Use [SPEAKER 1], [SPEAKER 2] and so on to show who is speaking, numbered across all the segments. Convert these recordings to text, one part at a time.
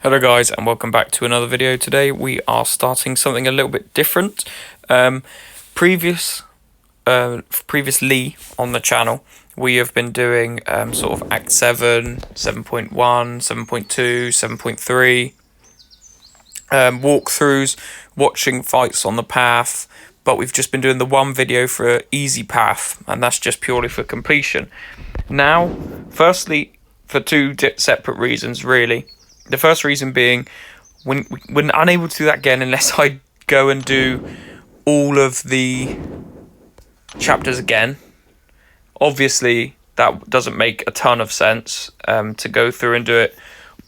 [SPEAKER 1] Hello guys and welcome back to another video. Today we are starting something a little bit different. Previously on the channel we have been doing sort of Act 7, 7.1, 7.2, 7.3 walkthroughs, watching fights on the path, but we've just been doing the one video for easy path and that's just purely for completion. Now, firstly, for two separate reasons really. The first reason being, we're unable to do that again unless I go and do all of the chapters again. Obviously, that doesn't make a ton of sense to go through and do it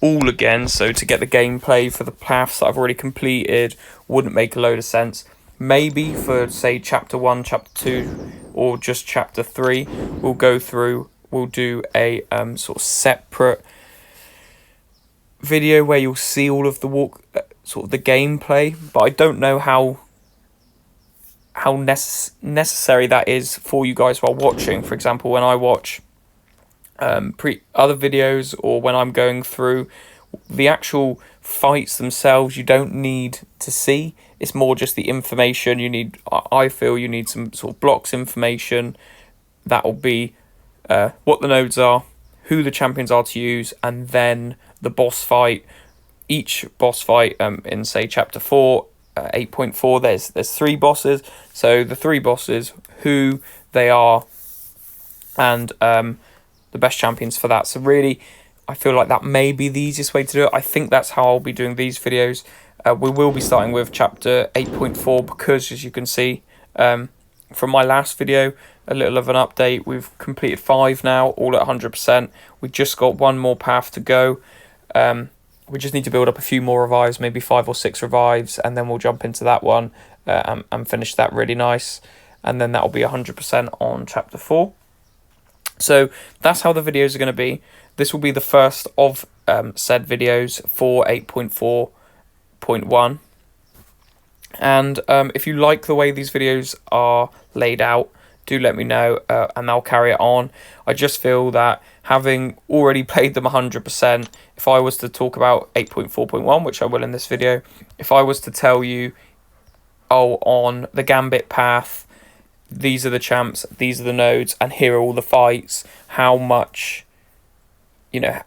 [SPEAKER 1] all again. So to get the gameplay for the paths that I've already completed wouldn't make a load of sense. Maybe for, say, Chapter 1, Chapter 2, or just Chapter 3, we'll go through, we'll do a sort of separate video where you'll see all of the sort of the gameplay, but I don't know how necessary that is for you guys while watching. For example, when I watch other videos, or when I'm going through the actual fights themselves, you don't need to see. It's more just the information you need. I feel you need some sort of blocks information that will be what the nodes are, who the champions are to use, and then the boss fight. Each boss fight in, say, Chapter 4, 8.4, there's 3 bosses. So the 3 bosses, who they are, and the best champions for that. So really, I feel like that may be the easiest way to do it. I think that's how I'll be doing these videos. We will be starting with Chapter 8.4 because, as you can see from my last video, a little of an update. We've completed 5 now, all at 100%. We just got one more path to go. We just need to build up a few more revives, maybe 5 or 6 revives, and then we'll jump into that one and finish that really nice. And then that'll be 100% on Chapter 4. So that's how the videos are going to be. This will be the first of said videos for 8.4.1. And if you like the way these videos are laid out, do let me know and I'll carry it on. I just feel that having already played them 100%, if I was to talk about 8.4.1, which I will in this video, if I was to tell you, oh, on the Gambit path, these are the champs, these are the nodes, and here are all the fights, how much,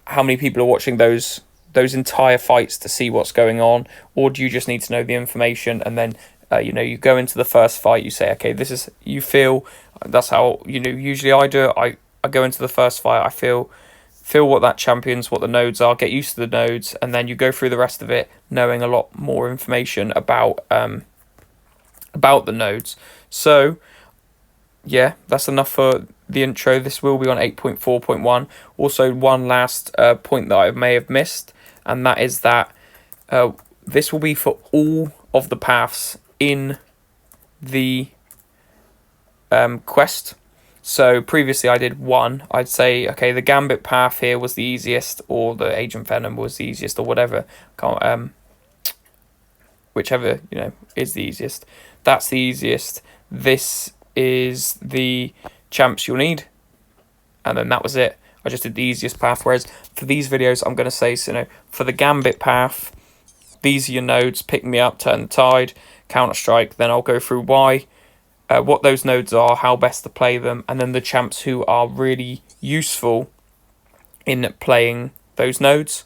[SPEAKER 1] how many people are watching those entire fights to see what's going on, or do you just need to know the information and then you go into the first fight, you say, okay, this is, you feel, that's how, usually I do it. I go into the first fight, I feel what that champions, what the nodes are, get used to the nodes, and then you go through the rest of it knowing a lot more information about the nodes. So yeah, that's enough for the intro. This will be on 8.4.1. Also, one last point that I may have missed, and that is that this will be for all of the paths in the quest. So previously I did one. I'd say, okay, the Gambit path here was the easiest, or the Agent Venom was the easiest, or whatever. Whichever, is the easiest. That's the easiest. This is the champs you'll need. And then that was it. I just did the easiest path. Whereas for these videos, I'm going to say, for the Gambit path, these are your nodes: Pick Me Up, Turn the Tide, Counter-Strike. Then I'll go through why, what those nodes are, how best to play them, and then the champs who are really useful in playing those nodes.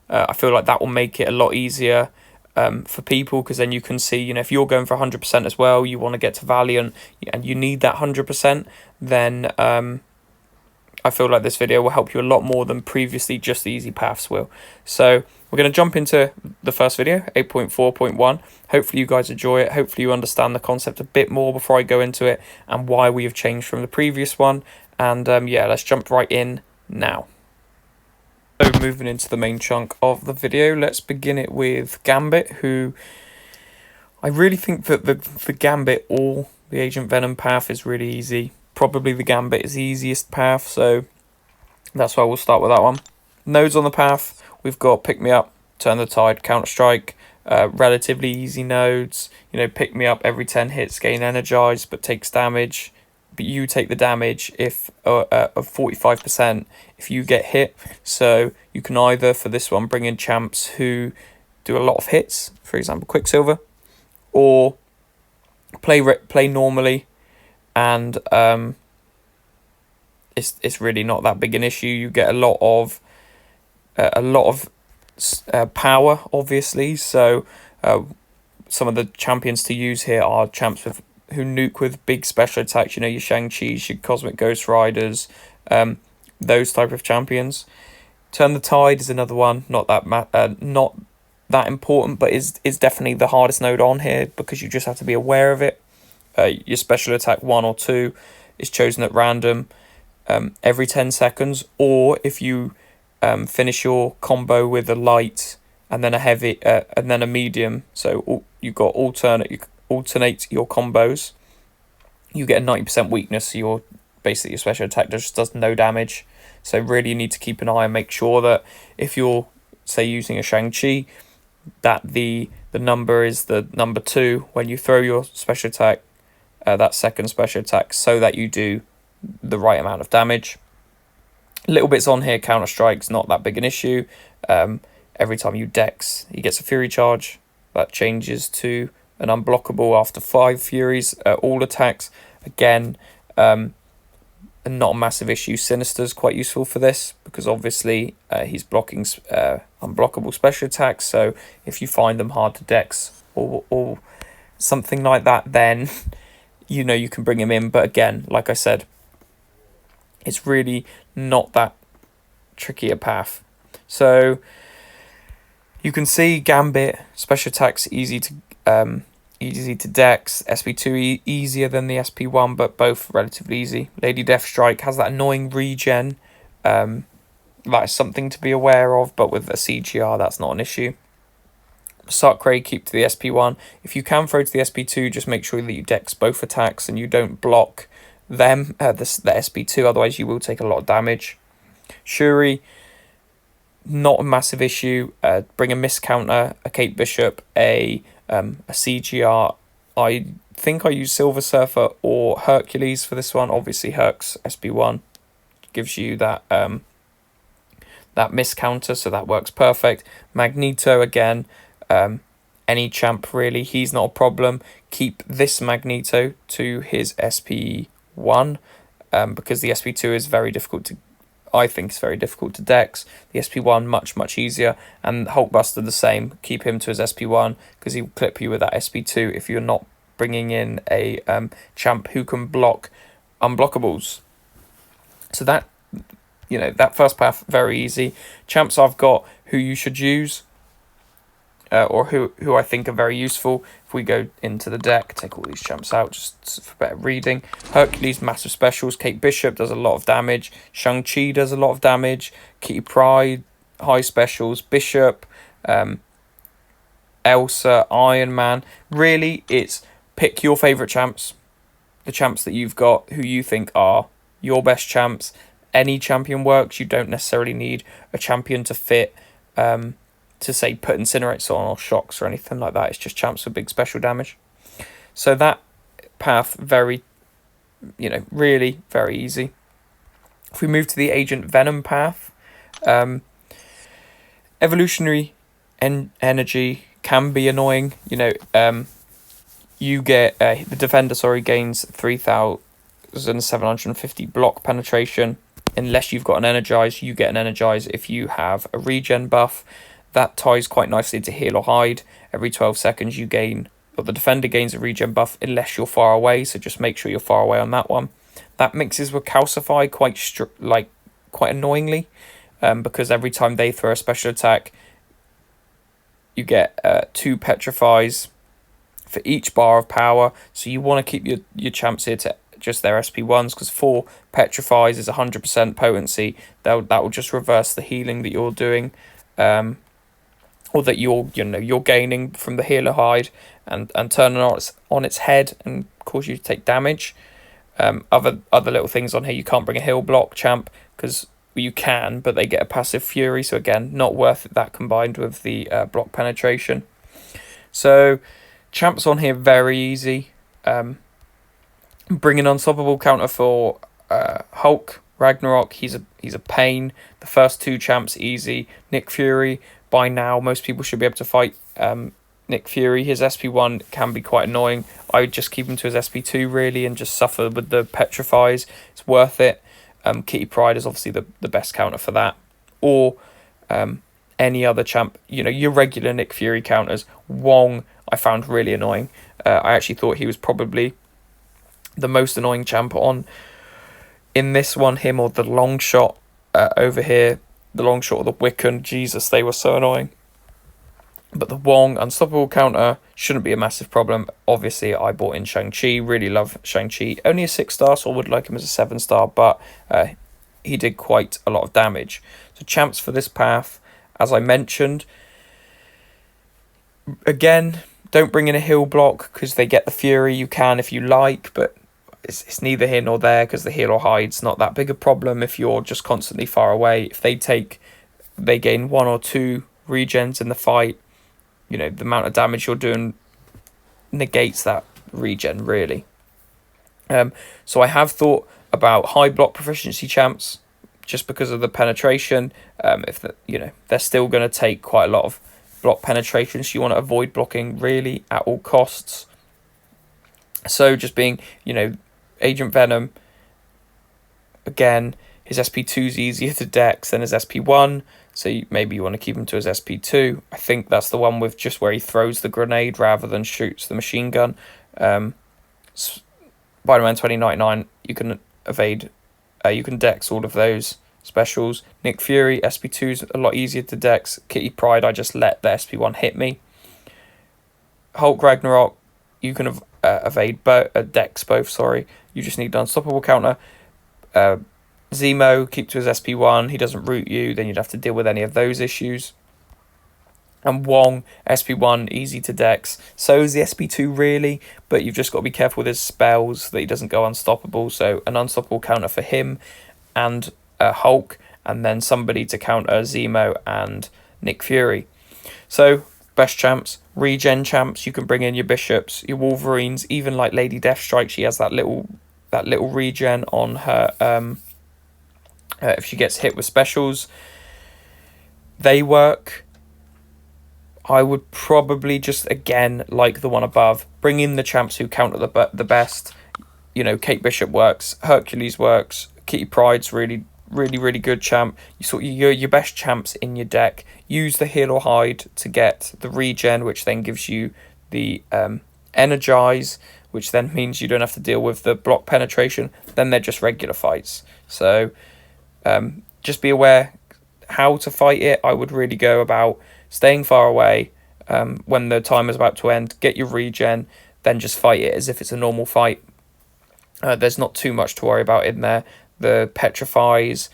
[SPEAKER 1] I feel like that will make it a lot easier for people, because then you can see, if you're going for 100% as well, you want to get to Valiant, and you need that 100%, then I feel like this video will help you a lot more than previously just the easy paths will. So we're going to jump into the first video, 8.4.1. Hopefully you guys enjoy it. Hopefully you understand the concept a bit more before I go into it and why we have changed from the previous one. And yeah, let's jump right in now. So moving into the main chunk of the video, let's begin it with Gambit, who I really think that the Gambit or the Agent Venom path is really easy. Probably the Gambit is the easiest path, so that's why we'll start with that one. Nodes on the path, we've got Pick Me Up, Turn the Tide, Counter-Strike, relatively easy nodes. Pick Me Up every 10 hits, gain energized, but takes damage. but you take the damage if of 45% if you get hit. So you can either, for this one, bring in champs who do a lot of hits, for example Quicksilver, or play normally, and it's really not that big an issue. You get a lot of power, obviously. So some of the champions to use here are champs who nuke with big special attacks. You know, your Shang-Chi's, your Cosmic Ghost Riders, those type of champions. Turn the Tide is another one. Not that important, but is definitely the hardest node on here because you just have to be aware of it. Your special attack 1 or 2 is chosen at random every 10 seconds, or if you finish your combo with a light and then a heavy and then a medium, so you got alternate your combos, you get a 90% weakness, so your special attack just does no damage. So really you need to keep an eye and make sure that if you're, say, using a Shang-Chi, that the number is the number 2 when you throw your special attack, that second special attack, so that you do the right amount of damage. Little bits on here, counter strikes, not that big an issue. Every time you dex, he gets a fury charge that changes to an unblockable after 5 furies. All attacks, again, not a massive issue. Sinister's quite useful for this because obviously he's blocking unblockable special attacks. So if you find them hard to dex or something like that, then you know you can bring him in. But again, like I said, it's really not that tricky a path. So you can see Gambit special attacks easy to dex. SP2 easier than the SP1, but both relatively easy. Lady Deathstrike has that annoying regen. That is something to be aware of, but with a CGR that's not an issue. Sarkray, keep to the SP1. If you can throw to the SP2, just make sure that you dex both attacks and you don't block them, the SP2, otherwise you will take a lot of damage. Shuri, not a massive issue. Bring a miss counter, a Kate Bishop, a CGR. I think I use Silver Surfer or Hercules for this one. Obviously Herc's SP1 gives you that miss counter, so that works perfect. Magneto, again, any champ really, he's not a problem. Keep this Magneto to his SP1 because the SP2 is very difficult to, I think it's very difficult to dex. The SP1 much easier, and Hulkbuster the same. Keep him to his SP1 because he will clip you with that SP2 if you're not bringing in a champ who can block unblockables. So that, you know, that first path, very easy. Champs I've got who you should use, or who I think are very useful. If we go into the deck, take all these champs out just for better reading. Hercules, massive specials. Kate Bishop does a lot of damage. Shang-Chi does a lot of damage. Kitty Pryde, high specials. Bishop, Elsa, Iron Man. Really, it's pick your favourite champs. The champs that you've got, who you think are your best champs. Any champion works. You don't necessarily need a champion to fit, to say put Incinerates on or Shocks or anything like that. It's just champs with big special damage. So that path, very, you know, really very easy. If we move to the Agent Venom path, evolutionary energy can be annoying. You know, you get the defender gains 3,750 block penetration. Unless you've got an energize, you get an energize if you have a regen buff. That ties quite nicely to heal or hide. Every 12 seconds you gain, or the defender gains a regen buff unless you're far away, so just make sure you're far away on that one. That mixes with Calcify quite annoyingly, because every time they throw a special attack, you get 2 petrifies for each bar of power. So you want to keep your champs here to just their SP1s, because 4 petrifies is 100% potency. That will just reverse the healing that you're doing, or that you're gaining from the healer hide, and turn it on its head and cause you to take damage. Other little things on here, you can't bring a heal block champ because you can, but they get a passive fury, so again, not worth it, that combined with the block penetration. So champs on here very easy. Bring an unstoppable counter for Hulk. Ragnarok, he's a pain. The first two champs easy. Nick Fury, by now most people should be able to fight Nick Fury. His SP1 can be quite annoying. I would just keep him to his SP2 really and just suffer with the petrifies. It's worth it. Kitty Pryde is obviously the best counter for that. Or any other champ, your regular Nick Fury counters. Wong I found really annoying. I actually thought he was probably the most annoying champ on in this one, him or the long shot over here, the long shot or the Wiccan. Jesus, they were so annoying. But the Wong unstoppable counter shouldn't be a massive problem. Obviously, I bought in Shang-Chi. Really love Shang-Chi. Only a 6-star, so I would like him as a 7-star, but he did quite a lot of damage. So champs for this path, as I mentioned, again, don't bring in a heal block because they get the Fury. You can if you like, but it's neither here nor there because the heal or hide's not that big a problem if you're just constantly far away. If they gain 1 or 2 regens in the fight, the amount of damage you're doing negates that regen really. So I have thought about high block proficiency champs just because of the penetration. They're still going to take quite a lot of block penetration, so you want to avoid blocking really at all costs. So just being, Agent Venom, again, his SP2 is easier to dex than his SP1, so maybe you want to keep him to his SP2. I think that's the one with just where he throws the grenade rather than shoots the machine gun. Spider-Man 2099, you can evade, you can dex all of those specials. Nick Fury, SP2 is a lot easier to dex. Kitty Pryde, I just let the SP1 hit me. Hulk Ragnarok, you can evade dex both, sorry. You just need an unstoppable counter. Zemo, keep to his SP1, he doesn't root you, then you'd have to deal with any of those issues. And Wong, SP1, easy to dex. So is the SP2 really, but you've just got to be careful with his spells that he doesn't go unstoppable. So an unstoppable counter for him and Hulk, and then somebody to counter Zemo and Nick Fury. So best champs, regen champs, you can bring in your Bishops, your Wolverines, even like Lady Deathstrike, she has that little regen on her if she gets hit with specials. They work. I would probably just, again, like the one above, bring in the champs who counter the best. Kate Bishop works, Hercules works, Kitty Pryde's really good champ. You sort your best champs in your deck. Use the heal or hide to get the regen, which then gives you the energize, which then means you don't have to deal with the block penetration. Then they're just regular fights. So just be aware how to fight it. I would really go about staying far away when the time is about to end. Get your regen, then just fight it as if it's a normal fight. There's not too much to worry about in there. The petrifies,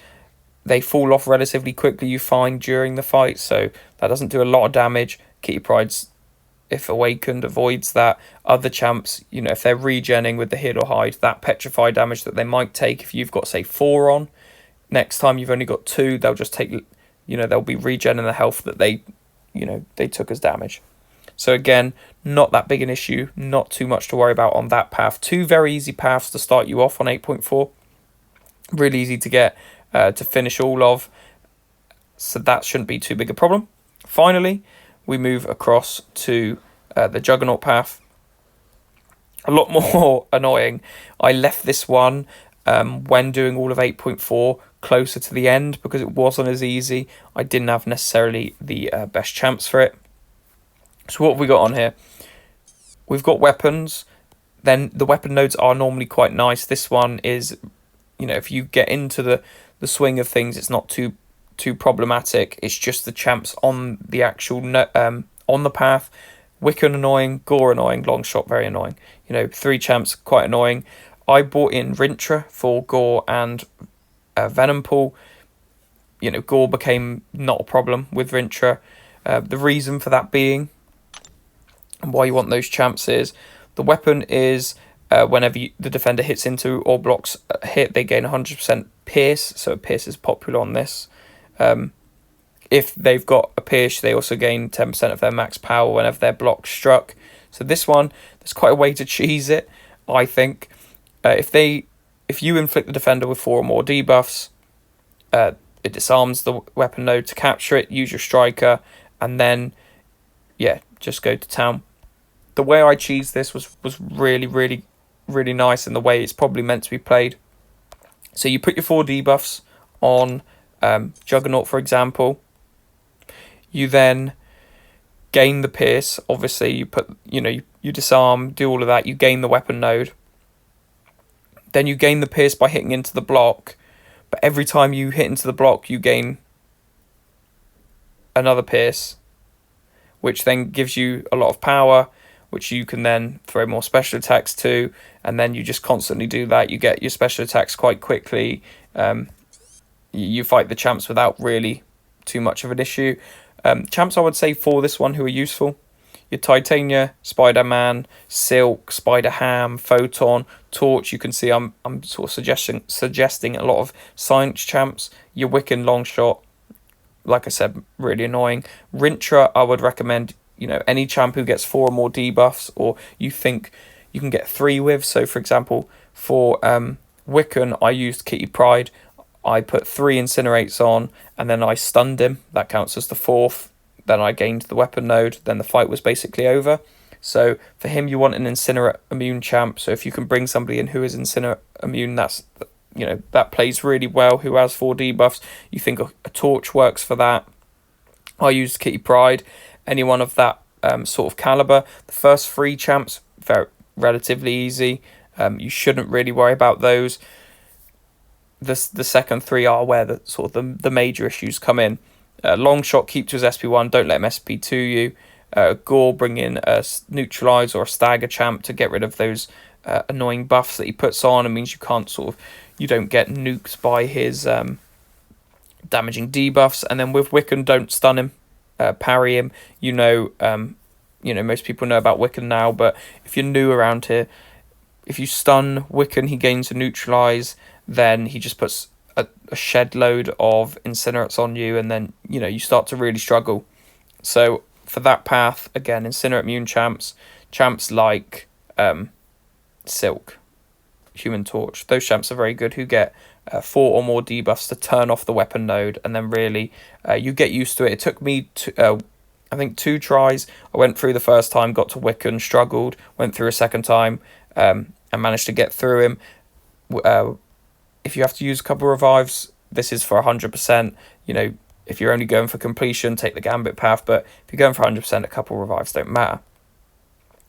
[SPEAKER 1] they fall off relatively quickly, you find, during the fight, so that doesn't do a lot of damage. Kitty Pryde's, if awakened, avoids that. Other champs, if they're regenning with the heal or hide, that petrify damage that they might take if you've got, say, 4 on, next time you've only got 2, they'll just take, they'll be regenning the health that they took as damage. So again, not that big an issue, not too much to worry about on that path. 2 very easy paths to start you off on 8.4. Really easy to get to finish all of, so that shouldn't be too big a problem. Finally, we move across to the Juggernaut path. A lot more annoying. I left this one when doing all of 8.4 closer to the end because it wasn't as easy. I didn't have necessarily the best champs for it. So what have we got on here? We've got weapons. Then the weapon nodes are normally quite nice. This one is, if you get into the swing of things, it's not too problematic. It's just the champs on the actual on the path. Wiccan annoying, Gore annoying, Longshot very annoying. 3 champs quite annoying. I bought in Rintra for Gore and Venom Pool. Gore became not a problem with Rintra. The reason for that being, and why you want those champs, is the weapon is whenever the defender hits into or blocks a hit, they gain 100% pierce. So pierce is popular on this. If they've got a pierce, they also gain 10% of their max power whenever their block struck. So this one, there's quite a way to cheese it, I think. if you inflict the defender with 4 or more debuffs, it disarms the weapon node to capture it, use your striker, and then, yeah, just go to town. The way I cheesed this was really, really, really nice, and the way it's probably meant to be played. So you put your 4 debuffs on Juggernaut, for example. You then gain the pierce. Obviously, you disarm, do all of that. You gain the weapon node. Then you gain the pierce by hitting into the block. But every time you hit into the block, you gain another pierce, which then gives you a lot of power, which you can then throw more special attacks to, and then you just constantly do that. You get your special attacks quite quickly. You fight the champs without really too much of an issue. Champs, I would say, for this one who are useful: your Titania, Spider-Man, Silk, Spider-Ham, Photon, Torch. You can see I'm sort of suggesting a lot of science champs. Your Wiccan Longshot, like I said, really annoying. Rintra, I would recommend, any champ who gets 4 or more debuffs, or you think you can get 3 with. So, for example, for Wiccan, I used Kitty Pryde. I put 3 Incinerates on, and then I stunned him. That counts as the 4th. Then I gained the weapon node. Then the fight was basically over. So for him, you want an Incinerate immune champ. So if you can bring somebody in who is Incinerate immune, that plays really well. Who has 4 debuffs? You think a Torch works for that? I used Kitty Pryde. Anyone of that sort of caliber. The first 3 champs, relatively easy. You shouldn't really worry about those. The second 3 are where the major issues come in. Longshot, keep to his SP1, don't let him SP2 you. Gore, bring in a Neutralize or a Stagger champ to get rid of those annoying buffs that he puts on. It means you don't get nuked by his damaging debuffs. And then with Wiccan, don't stun him, parry him. Most people know about Wiccan now, but if you're new around here, if you stun Wiccan, he gains a Neutralize. Then he just puts a shed load of Incinerates on you, and then you start to really struggle. So for that path, again, Incinerate immune champs like Silk, Human Torch, those champs are very good, who get 4 or more debuffs to turn off the weapon node, and then really you get used to it. It took me I think 2 tries. I went through the first time, got to Wiccan, struggled, went through a second time, and managed to get through him. If you have to use a couple of revives, this is for 100%. If you're only going for completion, take the Gambit path. But if you're going for 100%, a couple of revives don't matter.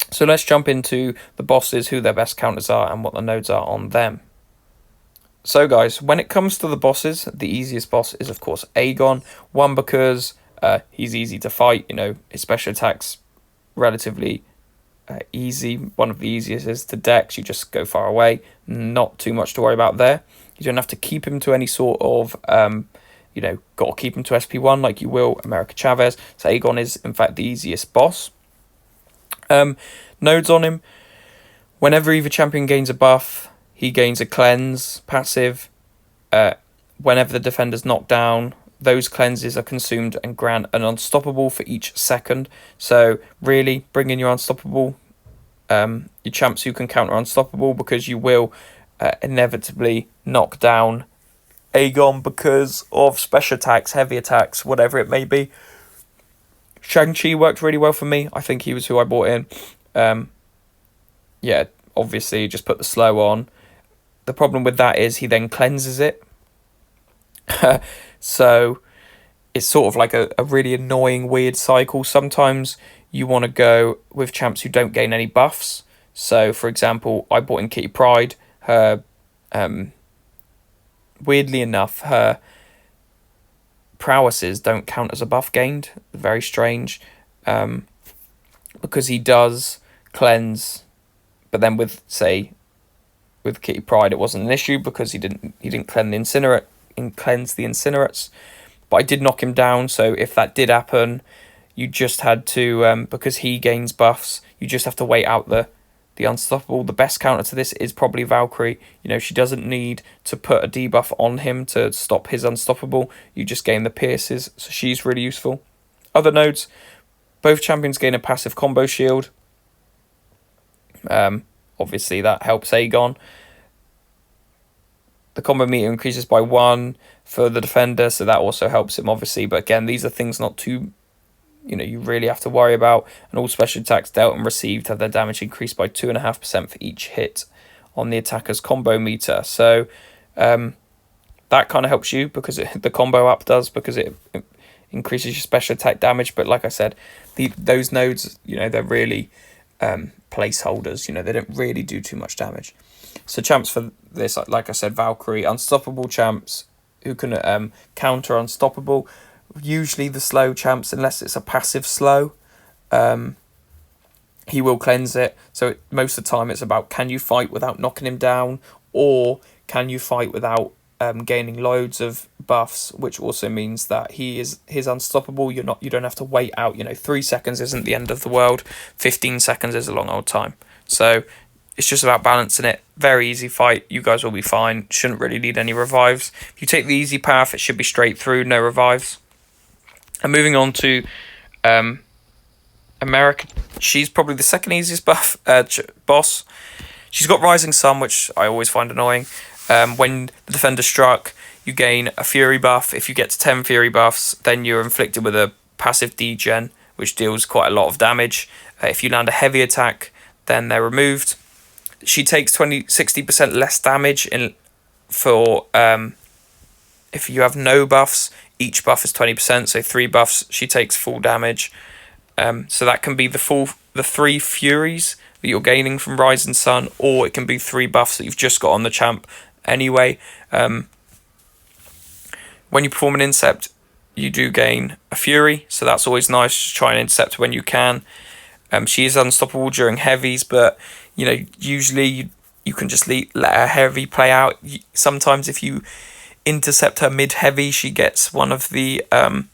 [SPEAKER 1] So let's jump into the bosses, who their best counters are, and what the nodes are on them. So guys, when it comes to the bosses, the easiest boss is, of course, Aegon. One, because he's easy to fight. His special attacks relatively easy. One of the easiest is to Dex. You just go far away. Not too much to worry about there. You don't have to keep him to any sort of, got to keep him to SP1 like you will America Chavez. So Aegon is, in fact, the easiest boss. Nodes on him. Whenever either champion gains a buff, he gains a cleanse passive. Whenever the defender's knocked down, those cleanses are consumed and grant an unstoppable for each second. So really, bring in your unstoppable, your champs who can counter unstoppable, because you will inevitably knock down Aegon because of special attacks, heavy attacks, whatever it may be. Shang-Chi worked really well for me. I think he was who I brought in. Obviously just put the slow on. The problem with that is he then cleanses it. So it's sort of like a really annoying, weird cycle. Sometimes you want to go with champs who don't gain any buffs. So, for example, I brought in Kitty Pryde. Her, weirdly enough, her prowesses don't count as a buff gained. Very strange. Because he does cleanse, but then with Kitty Pryde, it wasn't an issue because he didn't cleanse the Incinerates. But I did knock him down, so if that did happen, you just had to, because he gains buffs, you just have to wait out the unstoppable. The best counter to this is probably Valkyrie. She doesn't need to put a debuff on him to stop his unstoppable. You just gain the pierces, so she's really useful. Other nodes, both champions gain a passive combo shield. Obviously that helps Aegon. the combo meter increases by 1 for the defender, so that also helps him, obviously. But again, these are things not too, you really have to worry about. And all special attacks dealt and received have their damage increased by 2.5% for each hit on the attacker's combo meter. So that kind of helps you because the combo up does, because it increases your special attack damage. But like I said, those nodes, they're really placeholders. They don't really do too much damage. So champs for this, like I said, Valkyrie, unstoppable champs who can counter unstoppable. Usually the slow champs, unless it's a passive slow, he will cleanse it. So most of the time it's about, can you fight without knocking him down, or can you fight without gaining loads of buffs, which also means that he's unstoppable. You don't have to wait out. 3 seconds isn't the end of the world. 15 seconds is a long old time. So it's just about balancing it. Very easy fight. You guys will be fine. Shouldn't really need any revives. If you take the easy path, it should be straight through, no revives. And moving on to America, she's probably the second easiest boss. She's got Rising Sun, which I always find annoying. When the defender struck, you gain a Fury buff. If you get to 10 Fury buffs, then you're inflicted with a passive degen, which deals quite a lot of damage. If you land a heavy attack, then they're removed. She takes 60% less damage if you have no buffs. Each buff is 20%, so 3 buffs, she takes full damage. So that can be the 3 Furies that you're gaining from Rising Sun, or it can be 3 buffs that you've just got on the champ anyway. When you perform an Incept, you do gain a Fury, so that's always nice. Just try and Incept when you can. She is unstoppable during heavies, but usually you can just let her heavy play out. Sometimes if you intercept her mid-heavy, she gets one of the her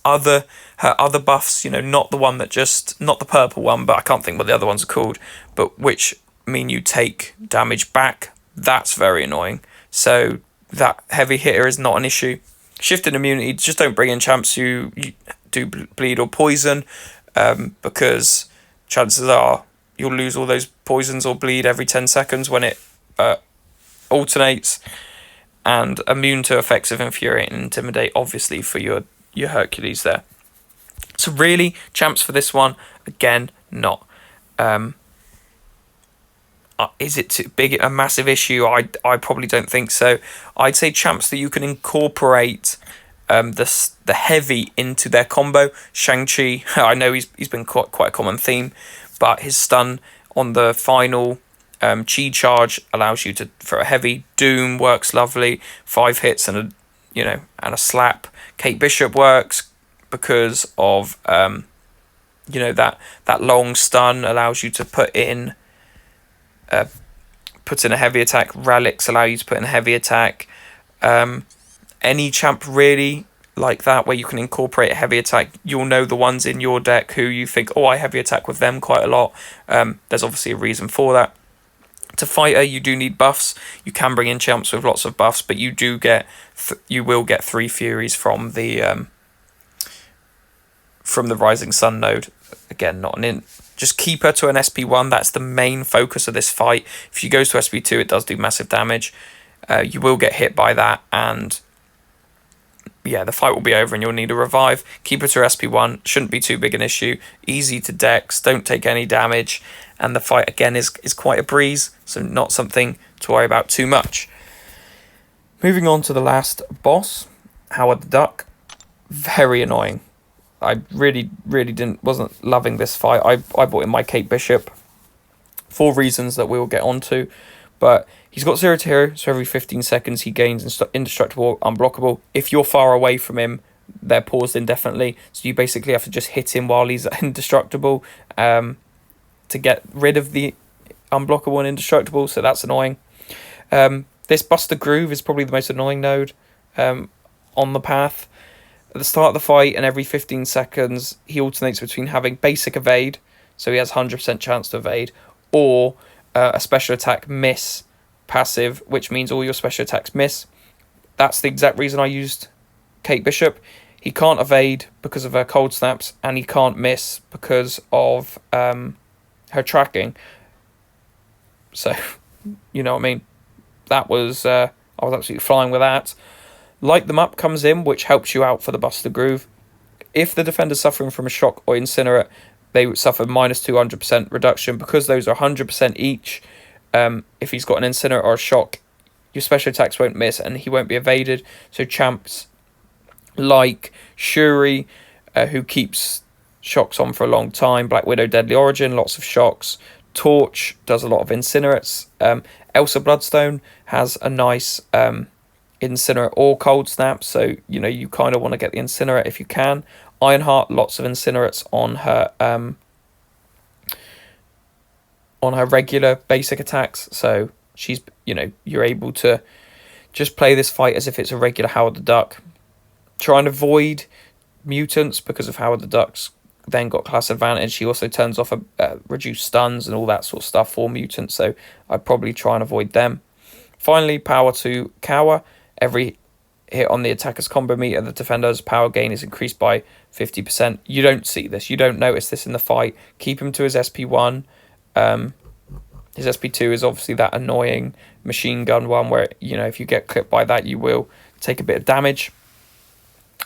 [SPEAKER 1] other buffs, not the purple one, but I can't think what the other ones are called, but which mean you take damage back. That's very annoying. So that heavy hitter is not an issue. Shifted immunity, just don't bring in champs who do bleed or poison, because chances are you'll lose all those poisons or bleed every 10 seconds when it alternates. And immune to effects of Infuriate and Intimidate, obviously, for your Hercules there. So really, champs for this one, again, not. Is it too big, a massive issue? I probably don't think so. I'd say champs that you can incorporate the heavy into their combo. Shang-Chi, I know he's been quite a common theme, but his stun on the final chi charge allows you to throw a heavy. Doom works lovely, 5 hits and a slap. Kate Bishop works because of that long stun allows you to put in a heavy attack. Relics allow you to put in a heavy attack. Any champ really like that, where you can incorporate a heavy attack, you'll know the ones in your deck who you think, I heavy attack with them quite a lot. There's obviously a reason for that. To fight her, you do need buffs. You can bring in champs with lots of buffs, but you will get 3 Furies from the Rising Sun node. Again, not an int. Just keep her to an SP1. That's the main focus of this fight. If she goes to SP2, it does do massive damage. You will get hit by that, and the fight will be over and you'll need a revive. Keep her to SP1. Shouldn't be too big an issue. Easy to dex. Don't take any damage. And the fight, again, is quite a breeze, so not something to worry about too much. Moving on to the last boss, Howard the Duck. Very annoying. I really wasn't loving this fight. I brought in my Kate Bishop for reasons that we will get onto, but he's got 0 to hero, so every 15 seconds he gains indestructible, unblockable. If you're far away from him, they're paused indefinitely, so you basically have to just hit him while he's indestructible to get rid of the unblockable and indestructible, so that's annoying. This Buster Groove is probably the most annoying node on the path. At the start of the fight and every 15 seconds, he alternates between having basic evade, so he has 100% chance to evade, or a special attack miss passive, which means all your special attacks miss. That's the exact reason I used Kate Bishop. He can't evade because of her cold snaps, and he can't miss because of her tracking. So, you know what I mean? That was I was absolutely flying with that. Light Them Up comes in, which helps you out for the Buster Groove. If the defender's suffering from a shock or incinerate, they would suffer minus 200% reduction. Because those are 100% each, if he's got an incinerate or a shock, your special attacks won't miss and he won't be evaded. So champs like Shuri, who keeps shocks on for a long time. Black Widow, Deadly Origin, lots of shocks. Torch does a lot of incinerates. Elsa Bloodstone has a nice incinerate or cold snap, so you know you kind of want to get the incinerate if you can. Ironheart, lots of incinerates on her regular basic attacks, so she's, you know, you're able to just play this fight as if it's a regular Howard the Duck. Try and avoid mutants because of Howard the Duck's then got class advantage. She also turns off reduced stuns and all that sort of stuff for mutants, so I'd probably try and avoid them. Finally, power to cower. Every hit on the attacker's combo meter, the defender's power gain is increased by 50%. You don't see this. You don't notice this in the fight. Keep him to his SP1. His SP2 is obviously that annoying machine gun one where, you know, if you get clipped by that, you will take a bit of damage.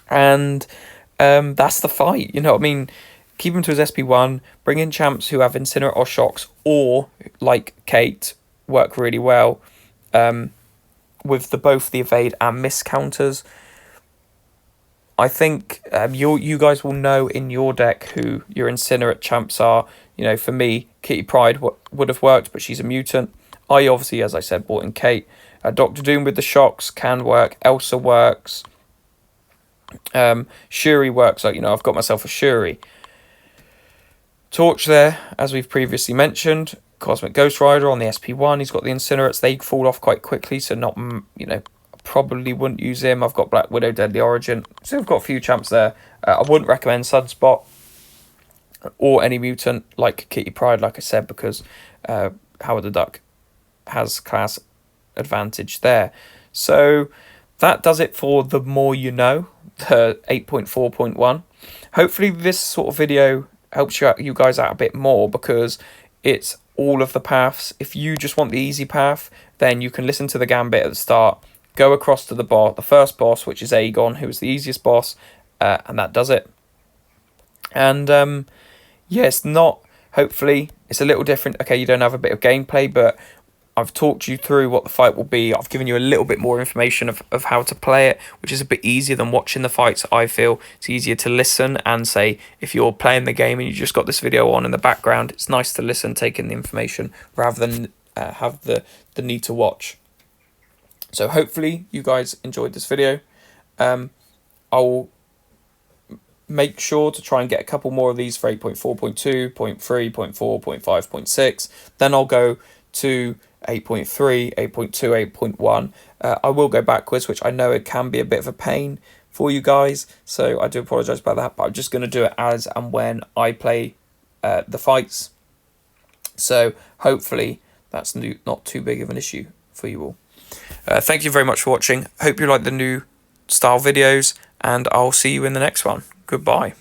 [SPEAKER 1] And that's the fight. You know what I mean? Keep him to his SP1. Bring in champs who have incinerate or shocks, or, like Kate, work really well with both the evade and miss counters. I think you guys will know in your deck who your incinerate champs are. You know, for me, Kitty Pryde would have worked, but she's a mutant. I obviously, as I said, bought in Kate. Doctor Doom with the shocks can work. Elsa works. Shuri works. Like, you know, I've got myself a Shuri. Torch there, as we've previously mentioned. Cosmic Ghost Rider on the SP1. He's got the incinerates. They fall off quite quickly, so not, you know, probably wouldn't use him. I've got Black Widow, Deadly Origin. So I've got a few champs there. I wouldn't recommend Sunspot or any mutant like Kitty Pryde, like I said, because Howard the Duck has class advantage there. So that does it for the More You Know, the 8.4.1. Hopefully this sort of video helps you guys out a bit more, because it's all of the paths. If you just want the easy path, then you can listen to the gambit at the start, go across to the first boss, which is Aegon, who is the easiest boss, and that does it. And yeah, it's not, hopefully, it's a little different. Okay, you don't have a bit of gameplay, but I've talked you through what the fight will be. I've given you a little bit more information of how to play it, which is a bit easier than watching the fights. I feel it's easier to listen and say, if you're playing the game and you just got this video on in the background, it's nice to listen, take in the information, rather than have the need to watch. So hopefully you guys enjoyed this video. I'll make sure to try and get a couple more of these for 8.4.2, 0.3, 0.4, 0.5, 0.6. Then I'll go to 8.3, 8.2, 8.1. I will go backwards, which I know it can be a bit of a pain for you guys, so I do apologise about that, but I'm just going to do it as and when I play the fights. So hopefully that's not too big of an issue for you all. Thank you very much for watching. Hope you like the new style videos, and I'll see you in the next one. Goodbye.